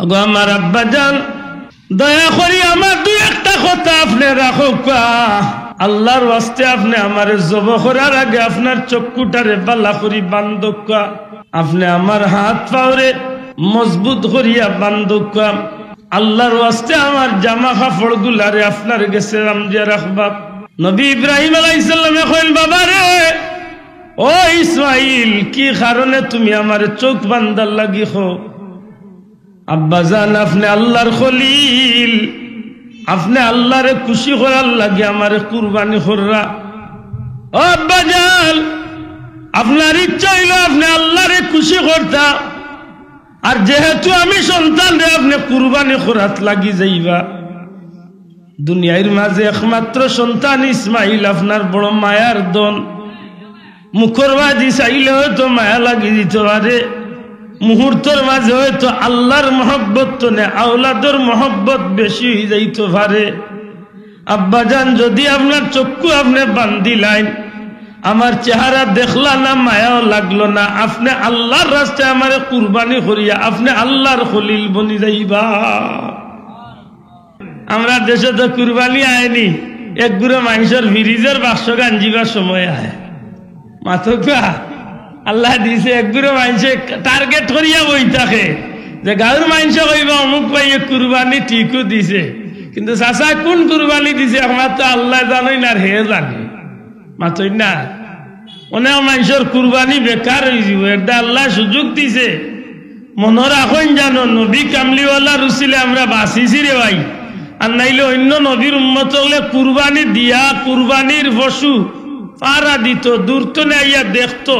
আগো আমার আব্বাজান দয়া করি আমার দুই একটা কথা আপনি রাখো। আল্লাহর ওয়াস্তে আপনি আমারে জবাহ করার আগে আপনার চক্ষুটারে বালা করি বান্ধকা, আপনি আমার হাত পাওরে মজবুত করিয়া বান্ধকা। আল্লাহর ওয়াস্তে আমার জামা কাপড় গুলারে আপনার গেছে রামজিয়া রাখবা। নবী ইব্রাহিম আলাইহিস সালামে কইল, বাবা রে ও ইসমাইল, কি কারণে তুমি আমার চোখ বান্দার লাগি খো? আব্বাজান আপনি আল্লাহর খলিল, আপনি আল্লাহরে খুশি করার লাগে আমারে কুরবানি কররা। ও আব্বাজান, আপনার ইচ্ছা হইল আপনি আল্লাহরে খুশি করতা, আর যেহেতু আমি সন্তান রে আপনি কুরবানি করাত লাগি যাইবা। দুনিয়ার মাঝে একমাত্র সন্তান ইসমাইল আপনার বড় মায়ার দন। মুখর বাজি চাইলে হয়তো মায়া লাগি দিতে পারে, মুহূর্তের মাঝে হয়তো আল্লাহর মহব্বত তো নে আওলাদর মহব্বত বেশি হয়ে যাইতে পারে। আব্বাজান যদি আপনার চক্ষু আপনি বান্দিলাইন, আমার চেহারা দেখলা না, মায়াও লাগলো না, আপনি আল্লাহর রাস্তায় আমারে কুরবানি করিয়া আপনি আল্লাহর খলিল বনি যাইবা। আমরা দেশে তো কুরবানি আয়নি, এক গুড়ো মানুষের ফ্রিজের বাক্স গাঞ্জিবার সময় আয় মাথকা আল্লাহ দিছে। এক গুড়ো মানুষে টার্গেট করিয়া বই থাকে যে গাঁর মানুষে কইবা অমুক পাইয়ে কুরবানি ঠিকও দিছে, কিন্তু চাচা কোন কুরবানি দিছে আমার তো আল্লাহ জানোই না, হে জানে মাথই না। অনেক মানুষের কুরবানি বেকার হয়ে যাব, এটা আল্লাহ সুযোগ দিছে। মনে রাখুন জানো, নবী কামলিওয়ালা রুসিলে আমরা বাঁচিছি রে ভাই, আর নাইলে অন্য নবীর উম্মত হলে কুরবানি দিয়া কুরবানির পশু পারা দিত, দূর তো আইয়া দেখতো।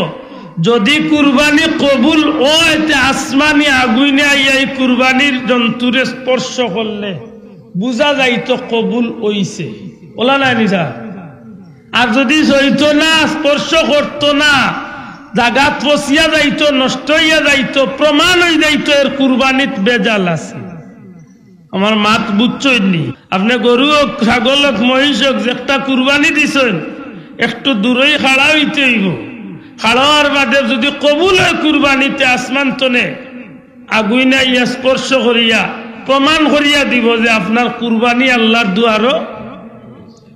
যদি কুরবানি কবুল ও এতে আসমানি আগুনে আইয়া এই কুরবানির জন্তুরে স্পর্শ করলে বুঝা যাইতো কবুল হইছে, ওলা নাই নিশা। আর যদি সইতো না, স্পর্শ করতো না, জাগাত ফসিয়া যাইতো, নষ্ট হইয়া যাইতো, প্রমাণ হয়ে যাইতো এর কুরবানিত বেজাল আছে। আমার মাত বুঝছইনি, আপনি গরু হোক ছাগল হোক মহিষ হোক যেটা কুরবানি দিছেন, একটু দূরেই খাড়া হইতে হইব। খাড়ার বাদে যদি কবুল হয় কুরবানিতে, আসমান তনে আগুইনা ইয়া স্পর্শ করিয়া প্রমাণ করিয়া দিব যে আপনার কুরবানি আল্লাহর দুয়ারও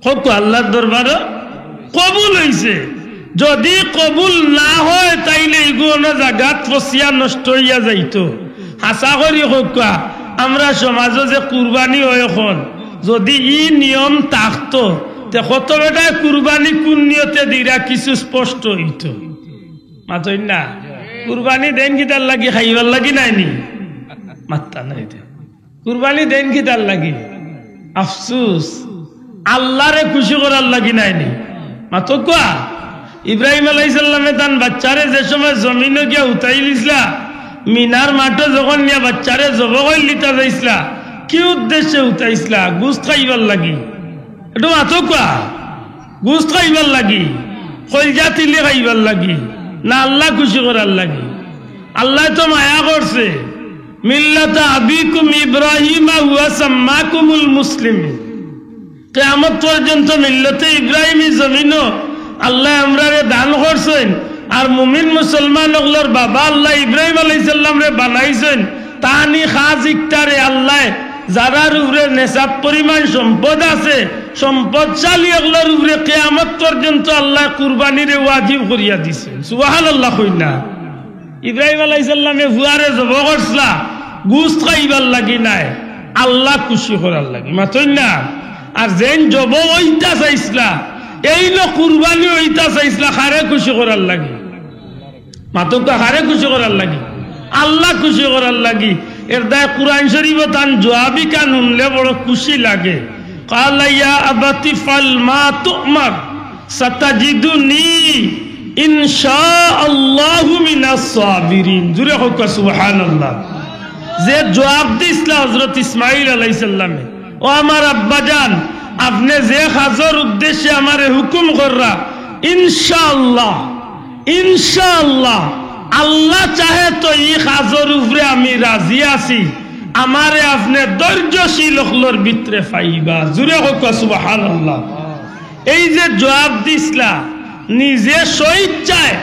হোক, আল্লাহর দরবারও কবুল হইছে। যদি কবুল না হয় তাইলে এগুলো জাগাত ফসিয়া নষ্ট হইয়া যাইতো। হাসা করি হোক আমরা সমাজে যে কুরবানি হয় এখন, যদি ই নিয়ম থাকতো তে কত বেটায় কুরবানি কোন নিয়তে দিরা কিছু স্পষ্ট হইত। মাতই না, কুরবানি দেন কি তার লাগি খাইবার লাগি নাইনি, মাত্তা নাই। কুরবানি দেন কি তার লাগি আফসুস আল্লাহরে খুশি করার লাগি নাইনি। মাতো কোয়া ইব্রাহিম আলাইহিস সালামে তান বাচ্চারে যে সময় জমিনে গিয়া উঠাই লিছলা, মিনার মাঠে যখন নিয়া বাচ্চারে জবাই করে লিতা যাইছলা, কি উদ্দেশ্যে উঠাইছলা? গোস্ত খাইবার লাগি। একটু মাতো কোয়া, গোস্ত খাইবার লাগি, কলজা তিলে খাইবার লাগি, না আল্লাহ খুশি করার লাগি? আল্লাহ তো মায়া করছে, মিল্লাতা আবিকুম ইব্রাহিম ওয়া সাম্মাকুমুল মুসলিমিন। কিয়ামত পর্যন্ত মিল্লাতে ইব্রাহিমী জমিনও আল্লাহ আমরারে দান করছেন, আর মুমিন মুসলমান ওগুলোর বাবা আল্লাহ ইব্রাহিম আলাইহিস সালাম রে বানাইছেন। তানি খাজ ইকতারে আল্লাহ যারার উপরে নেশাব পরিমাণ সম্পদ আছে, সম্পদশালী ওগুলোর উপরে কিয়ামত পর্যন্ত আল্লাহ কুরবানিরে ওয়াজিব করিয়া দিছেন। সুবহানাল্লাহ কইনা। ইব্রাহিম আলাইহিস সালামে ফুয়ারে জবাই করছলা, গোশত খাইবার লাগি নাই, আল্লাহ খুশি করার লাগি, মাতই না। আর যেন জবাই হইতা চাইছলা, এই লো কুরবানি হইতা চাইছলা, খারে খুশি করার লাগি, মাতকা খারে খুশি করার লাগি, আল্লাহ খুশি করার লাগি। এর দায় কুরআন শরীফ তান জবাবি কান শুনলে বড় খুশি লাগে। ক্বালা ইয়া আবাতি ফাল মা তুমার সাতাজিদুনি ইনশাআল্লাহু মিনাস সাবিরিন। জুরে হোক সুবহানাল্লাহ। যে জবাব দিছিল হযরত ইসমাঈল আলাইহিস সালামে, ও আমার আব্বাজান, আপনি যে কাজের উদ্দেশ্যে আমারে হুকুম কররা, ইনশাআল্লাহ ইনশাআল্লাহ আল্লাহ চাহে তো এই কাজের উপরে আমি রাজি আছি, আমারে আপনি ধৈর্যশীল হলোর ভিতরে পাইবা। জুরে হোক সুবহানাল্লাহ। এই যে জবাব দিছলা, নিজে স্বেচ্ছায়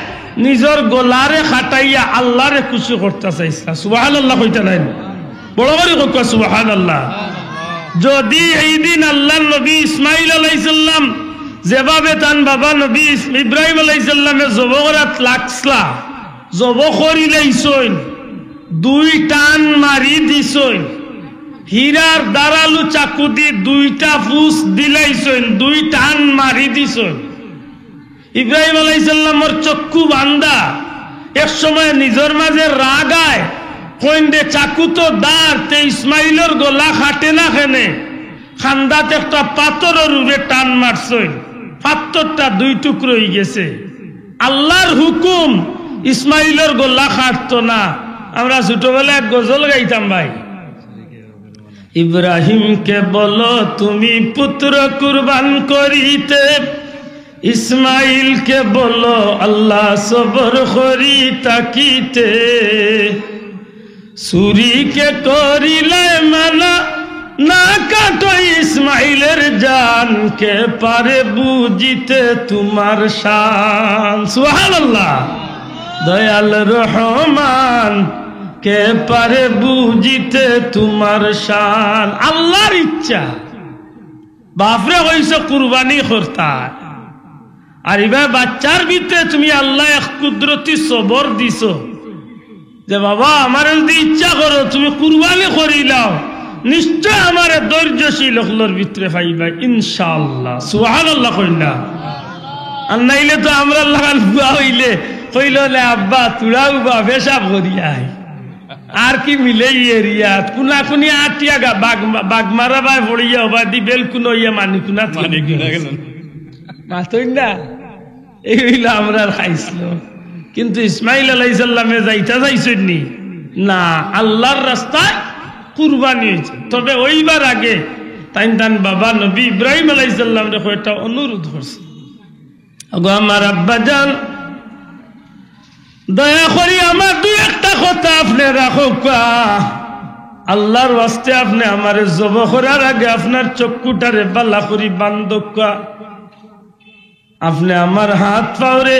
নিজের গলারে খাটাইয়া আল্লাহরে খুশি করতে চাইছলা। সুবহানাল্লাহ কইতা নাই? বড় করে হোক সুবহানাল্লাহ। যদি এই দিন আল্লাহর নবী ইসমাইল আলাইহিস সালাম যেভাবে তান বাবা নবী ইব্রাহিম আলাইহিস সালামে জবরাত লাগছলা জব করিলাইছইন, দুই টান মারি দিছইন, হীরার দাঁড়ালু চাকু দি দুইটা ফুস দিলাইছইন, দুই টান মারি দিছইন। ইব্রাহিম আলাইহিস সালামর চক্ষু বান্দা এক সময় নিজের মাঝে রাগায় কইন দে চাকু তো দাঁড় তে ইসমাইলের গলা খাটে না খেনে খান্দাত একটা পাথরের উপরে টান মারছইন, পাথরটা দুই টুকরো হয়ে গেছে। আল্লাহর হুকুম ইসমাইলের গলা খাটতো না। আমরা ছোটবেলায় এক গজল গাইতাম ভাই, ইব্রাহিমকে বলো তুমি পুত্র কুরবান করিতে, ইসমাইলকে বলো আল্লাহ সবর করি তাকিতে, সুরিকে করিলে মানা না কাটো ইসমাইলের জান, কে পারে বুঝিতে তোমার শান। সুবহানাল্লাহ। দয়াল রহমান কে পারে বুঝিতে তোমার শান। আল্লাহর ইচ্ছা বাপরে হইছে কুরবানি করতা, আর এবার বাচ্চার ভিতরে তুমি আল্লাহ এক কুদরতি সবর দিছ যে বাবা আমার যদি ইচ্ছা করো তুমি কুরবানি করিলাও, নিশ্চয় আমার ধৈর্যশীল হলোর ভিতরে পাইবা ইনশাআল্লাহ। সুবহানাল্লাহ কইনা। আর নাইলে তো আমরা লাগাল বুয়া হইলে কইল আব্বা তুড়াও বা পেশাব করিয়াই আর কি মিলে এরিয়াত কুনা কুনি আটিয়া গা বাগ মারা বাই পড়িয়া বা দি বেল কুনো ইয়া মানি কুনা মাতই না এই হইল আমরা খাইছিল। কিন্তু ইসমাইল আলাইহিস সালামে যাইতা যাইছেননি না, আল্লাহর রাস্তায় কুরবানি হয়েছে। তবে ওইবার আগে তাই তান বাবা নবী ইব্রাহিম আলাইহিস সালাম রে একটা অনুরোধ করছে, আগো আমার আব্বা জান দয়া করি আমার দুই একটা কথা আপনি রাখো, আল্লাহর ওয়াস্তে আপনি আমার জব করার আগে আপনার চক্ষুটারে বালা করি বান্ধকা, আপনি আমার হাত পাওরে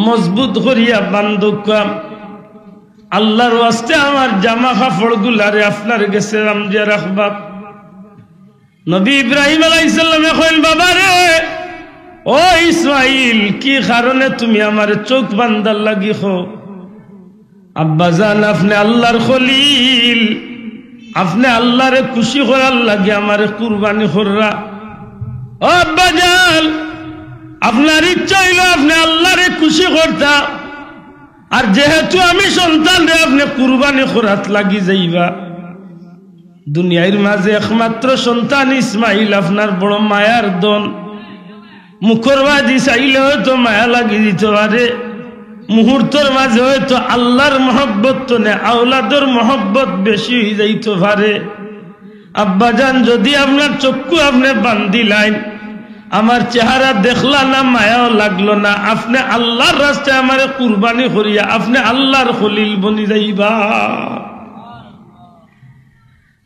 মজবুত করিয়া বান্ধকা, আল্লাহর ওয়াস্তে আমার জামা কাপড় গুলারে আপনার গেছে রামজিয়া রাখবা। নবী ইব্রাহিম আলাইহিস সালামে কইল বাবা রে ও ইসমাইল কি কারণে তুমি আমার চোখ বান্দার লাগি হো? আব্বা জান আপনি আল্লাহর খলিল, আপনি আল্লাহরে খুশি করার লাগে আমারে কুরবানি কররা। ও আব্বা জান আপনার ইচ্ছা হইল আপনি আল্লাহরে খুশি করতা, আর যেহেতু আমি সন্তান রে আপনি কুরবানি করাত লাগি যাইবা। দুনিয়ার মাঝে একমাত্র সন্তান ইসমাইল আপনার বড় মায়ার দন, মুখর বাজি চাইলে হয়তো মায়া লাগি দিতে পারে, মুহূর্তের মাঝে হয়তো আল্লাহর মহব্বত তো নে আওলাদর মহব্বত বেশি হয়ে যাইতে পারে। আব্বাজান যদি আপনার চক্ষু আপনি বান্দিলাইন, আমার চেহারা দেখলা না মায়াও লাগলো না, আপনি আল্লাহর রাস্তায় আমারে কুরবানি করিয়া আপনি আল্লাহর খলিল বনি যাইবা।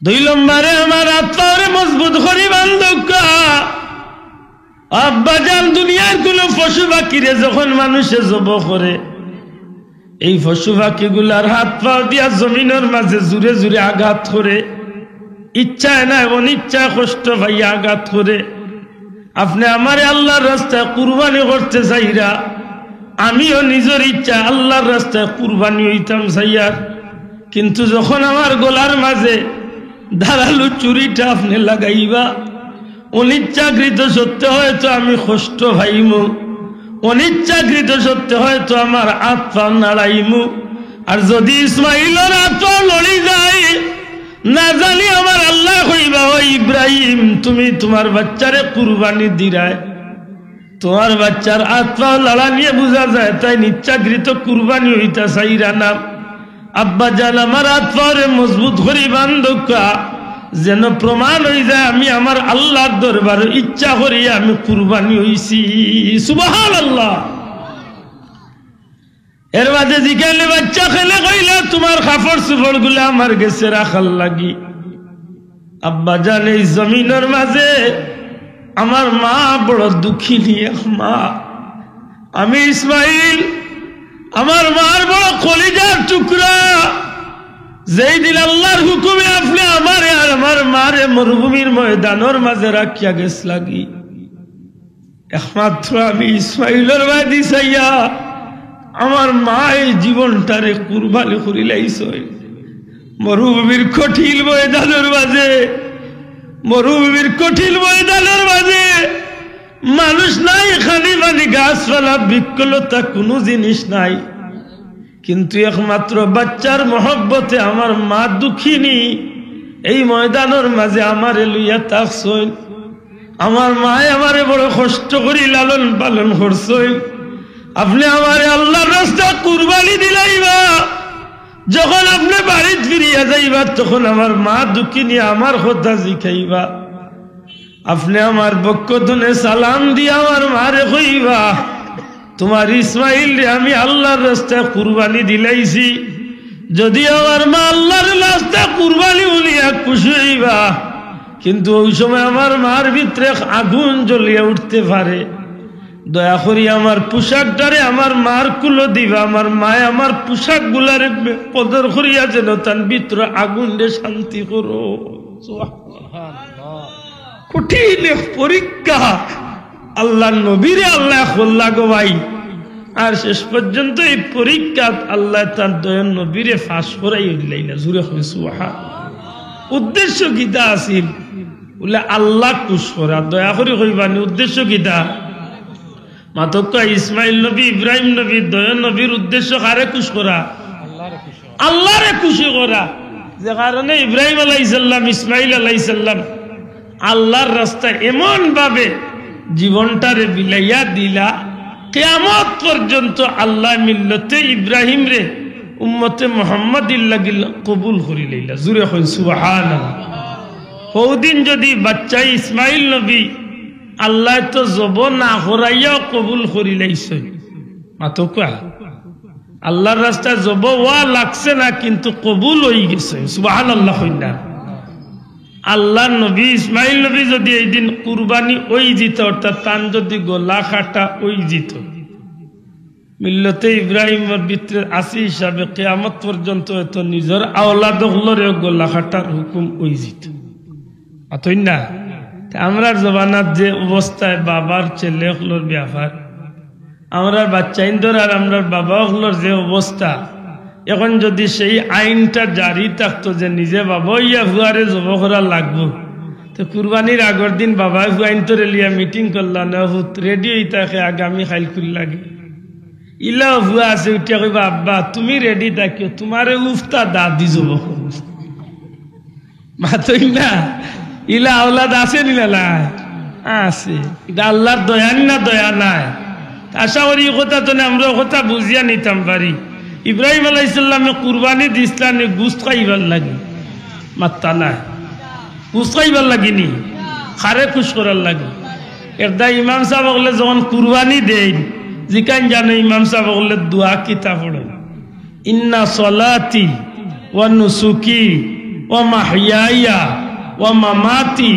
দুই নম্বরে আমার আত্মারে মজবুত করি বান্ধকা। আব্বাজান দুনিয়ার কোন পশু পাখিরে যখন মানুষে জব করে, এই পশু পাখি গুলার হাত পাও দিয়া জমিনের মাঝে জুড়ে জুড়ে আঘাত করে, ইচ্ছায় না অনিচ্ছায় কষ্ট পাইয়া আঘাত করে। আপনি আমারে আল্লাহর রাস্তায় কুরবানি করতে চাইরা, আমিও নিজের ইচ্ছা আল্লাহর রাস্তায় কুরবানি হইতাম চাইয়ার, কিন্তু যখন আমার গলার মাঝে ধারালু চুরিটা আপনি লাগাইবা, অনিচ্ছাকৃত সত্যি হয়তো আমি কষ্ট পাইমু, অনিচ্ছাকৃত সত্যি হয়তো আমার হাত পা নাড়াইমু। আর যদি ইসমাইলের হাত পা লড়ি যায়, না জানি আমার আল্লাহ কইবা ও ইব্রাহিম তুমি তোমার বাচ্চারে কুরবানি দিরায়, তোমার বাচ্চার হাত পা লড়া নিয়ে বোঝা যায় তাই নিচ্ছাকৃত কুরবানি হইতা চাইরা না। আব্বা জান আমার হাত পারে মজবুত করি বান্ধকা, যেন প্রমাণ হয়ে যায় আমি আমার আল্লাহর দরবারে ইচ্ছা করি আমি কুরবানি হইছি। সুবহানাল্লাহ। এর মাঝে জিজ্ঞাসা বাচ্চা খেলে কইলা তোমার কাপড় চোপড় গুলা আমার গেছে রাখার লাগি। আব্বা জান এই জমিনের মাঝে আমার মা বড় দুঃখী নিয়ে মা, আমি ইসমাইল আমার মার বড় কলিজার টুকরা, যেই দিন আল্লাহর হুকুমে আপনি আমারে আর আমার মারে মরুভূমির ময়দানের মাঝে রাখিয়া গেছ লাগি, একমাত্র আমি ইসমাইলের বাদি চাইয়া আমার মা এই জীবনটারে কুরবানি করিলাইছ। মরুভূমির কঠিন ময়দানের মাঝে, মরুভূমির কঠিন ময়দানের মাঝে মানুষ নাই, খালি মানে গাছপালা বৃক্ষলতা কোনো জিনিস নাই, কিন্তু একমাত্র বাচ্চার মহব্বতে আমার মা দুঃখিনী এই ময়দানের মাঝে আমারে লইয়া থাকছই। আমার মায় আমারে বড় কষ্ট করি লালন পালন করছই। আপনি আমারে আল্লাহর রাস্তা কুরবানি দিলাইবা, যখন আপনি বাড়িতে ফিরিয়া যাইবা তখন আমার মা দুঃখিনী আমার কথা জিখাইবা। আপনি আমার বক্ষদনে সালাম দিয়া আমার মারে কইবা, তোমার ইসমাইল রে আমি আল্লাহর রাস্তায় কুরবানি দিলাইছি। যদি আমার মা আল্লাহর রাস্তায় কুরবানি বলিয়া খুশি হইবা, কিন্তু ওই সময় আমার মার ভিতরে আগুন জ্বলিয়া উঠতে পারে। দয়া করি আমার পোশাকটারে আমার মার কুলো দিবা, আমার মায় আমার পোশাক গুলারে কদর করিয়া যেন তার ভিতরে আগুন রে শান্তি করো। কঠিন পরীক্ষা আল্লাহ নবীরে আল্লাহ খোল্লা গো ভাই, আর শেষ পর্যন্ত এই পরীক্ষা আল্লাহ তার দয়াল নবীরে ফাঁস করাই দিলাই না। জুড়ে হবে সুবহান। উদ্দেশ্য গীতা আছিল বলে আল্লাহ খুশ করা, দয়া করে কইবানি উদ্দেশ্য গীতা মাতক ইসমাইল নবী ইব্রাহিম নবী দয়াল নবীর উদ্দেশ্য কারে খুশ করা? আল্লাহরে খুশি করা। যে কারণে ইব্রাহিম আলাইহিস সালাম ইসমাইল আলাইহিস সালাম আল্লাহর রাস্তায় এমন ভাবে জীবনটারে বিলাইয়া দিলা, কিয়ামত পর্যন্ত আল্লাহ মিল্লতে ইব্রাহিম রে উম্মতে মুহাম্মাদির লাগিল কবুল করি লইলা। জুরে কই সুবহানাল্লাহ। ওদিন যদি বাচ্চা ইসমাইল নবী আল্লাহ তো জব না হরাইয়াও কবুল করি লাইছে, মাতকা আল্লাহর রাস্তায় জব ওয়া লাগছে না কিন্তু কবুল হয়ে গেছে। সুবহানাল্লাহ কইনা। আল্লাহ নবী ইসমাইল নবী যদি এই দিন কুরবানি ওই জিত, অর্থাৎ তান যদি গলা কাটা ওই জিত, মিল্লতে ইব্রাহিমের ভিতরে আসি হিসাবে কিয়ামত পর্যন্ত এত নিজের আওলাদ হলরে গলা কাটার হুকুম ওই জিত। অতই না আমরার জবানাত যে অবস্থায় বাবার ছেলে হলোর ব্যাপার, আমরার বাচ্চা ইন্দর আর আমরার বাবা হলোর যে অবস্থা, এখন যদি সেই আইনটা জারি থাকতো যে নিজে বাবা ইয়া হুয়ারে জব করা লাগবো, তো কুরবানির আগের দিন বাবা হুয়াইন তোরে লিয়া মিটিং করলা না হুত রেডি হইতাকে আগামী খাইল খুল লাগে ইলা হুয়া আছে উঠিয়া কইবা আব্বা তুমি রেডি থাকিও, তোমারে উফতা দাদি জব মাতই না। ইলা আওলাদ আছে নিলা নাই আছে, এটা আল্লাহর দয়ান না দয়া নাই। আশা করি কথা তো আমরা কথা বুঝিয়া নিতাম পারি। ইব্রাহিম আলাইহিস সালামে কুরবানি দিসলানে গুস্ত খাইবার লাগি, মাত্তা নাই গুস্ত খাইবার লাগিনি, খারে খুশ করার লাগি। একটা ইমাম সাহেব বললে যখন কুরবানি দেই জিকান জানো ইমাম সাহেব বললে দোয়া কিতা পড়েন, ইন্না সলাতি ওয়া নুসুকি ওয়া মাহইয়ায়া ওয়া মামাতি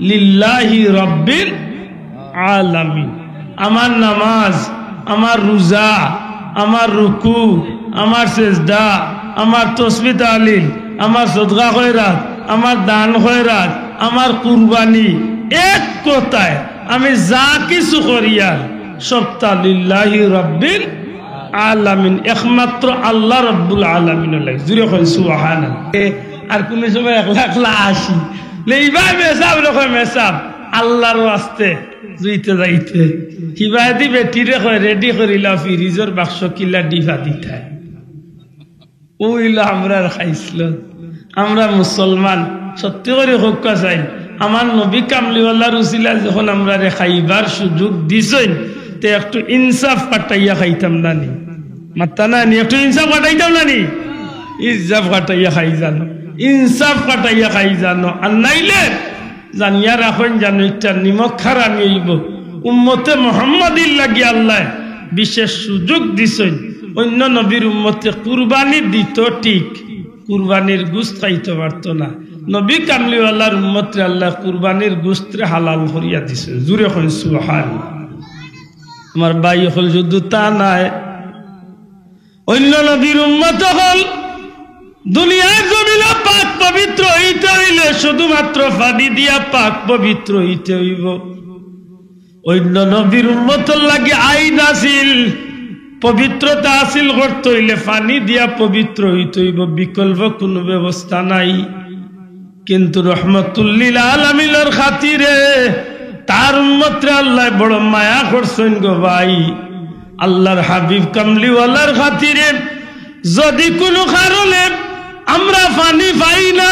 লিল্লাহি রাব্বিল আলামিন। আমার নামাজ, আমার রোজা, আমার রুকু, আমার সেজদা, আমার তসবিহ তাহলিল, আমার সদকা খয়রাত, আমার দান খয়রাত, আমার কুরবানি, এক কথায় আমি যা কিছু করিয়া সবটা লিল্লাহি রাব্বিল আলামিন, একমাত্র আল্লাহ রাব্বুল আলামিনের লাগি। জুড়ে কই সুবহানাল্লাহ। আর কোন সময় একলা একলা আসি লেইবা মেসাব রকম মেসাব আল্লাহর ওয়াস্তে জুইতে যাইতে হিবাদি বেটিরে কয় রেডি করিলা ফ্রিজের বাক্স কিলা ডিফা দিতাই ওইলা আমরা খাইছিল। আমরা মুসলমান সত্যি করে হক্কা চাই, আমার নবী কামলিওয়াল্লাহর উসিলা যখন আমরা রে খাইবার সুযোগ দিছেন তে একটু ইনসাফ কাটাইয়া খাইতাম নানি, মাত্তা নানি একটু ইনসাফ কাটাইতাম নানি, ইনসাফ কাটাইয়া খাই জানো, ইনসাফ কাটাইয়া খাই জানো। আর নাইলে জানিয়া রাখেন জানো ইটার নিমক খারামি হইব। উম্মতে মুহাম্মাদির লাগি আল্লাহ বিশেষ সুযোগ দিছেন, অন্য নবীর উম্মতে কুরবানি দিত ঠিক, কুরবানির গোশত খাইতে পারত না। নবী কামলিওয়ালার উম্মতে আল্লাহ কুরবানির গোশতরে হালাল করিয়া দিছে। জুরে কই সুবহানাল্লাহ। আমার ভাই হল শুধু তা নাই, অন্য নবীর উম্মত হল দুনিয়ার জমিনে পাক পবিত্র হইতে হইলে শুধুমাত্র পানি দিয়া পাক পবিত্র হইতে হইব। অন্য নবীর উম্মতের লাগে আইন আসিল, পবিত্রতা আসিল করতে হইলে পানি দিয়া পবিত্র হইতে হইব, বিকল্প কোনো ব্যবস্থা নাই। কিন্তু রহমতুল্লিল আলামিনের খাতিরে তার উম্মতরে আল্লাহ বড় মায়া করছেন গো ভাই। আল্লাহর হাবিব কামলিওয়ালার খাতিরে যদি কোনো কারণে আমরা পানি পাই না,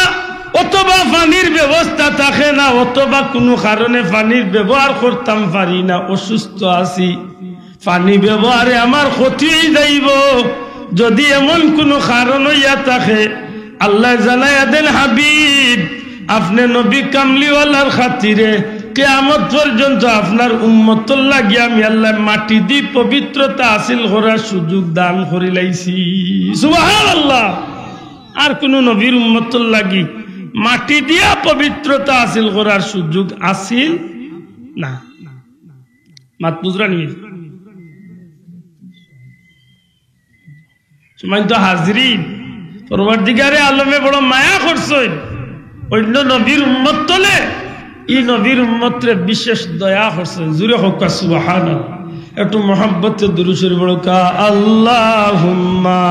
অথবা পানির ব্যবস্থা থাকে না, অথবা কোনো কারণে পানির ব্যবহার করতাম পারি না, অসুস্থ আছি, পানি ব্যবহারে আমার ক্ষতি হয়ে যাইব, যদি এমন কোনো কারণ হইয়া থাকে আল্লাহ জানাইয়া দেন হাবিব আপনি নবী কামলিওয়ালার খাতিরে কিয়ামত পর্যন্ত আপনার উম্মতর লাগি আমি আল্লাহ মাটি দি পবিত্রতা হাসিল করার সুযোগ দান করে লাইছি। সুবহানাল্লাহ। আর কোন নবীর উম্মতর লাগি মাটি দিয়া পবিত্রতা হাসিল করার সুযোগ আসিল না। মাত বুঝরা নিয়ে সময় তো হাজরিন, পরবর্তীকারে আলমে বড় মায়া করছেন অন্য নবীর উম্মত তলে, এই নবীর উম্মতরে বিশেষ দয়া করছেন। জুরে হোক সুবহানাল্লাহ। একটু মোহাব্বতে দুরূদ শরীফ পড়ো। আল্লাহুম্মা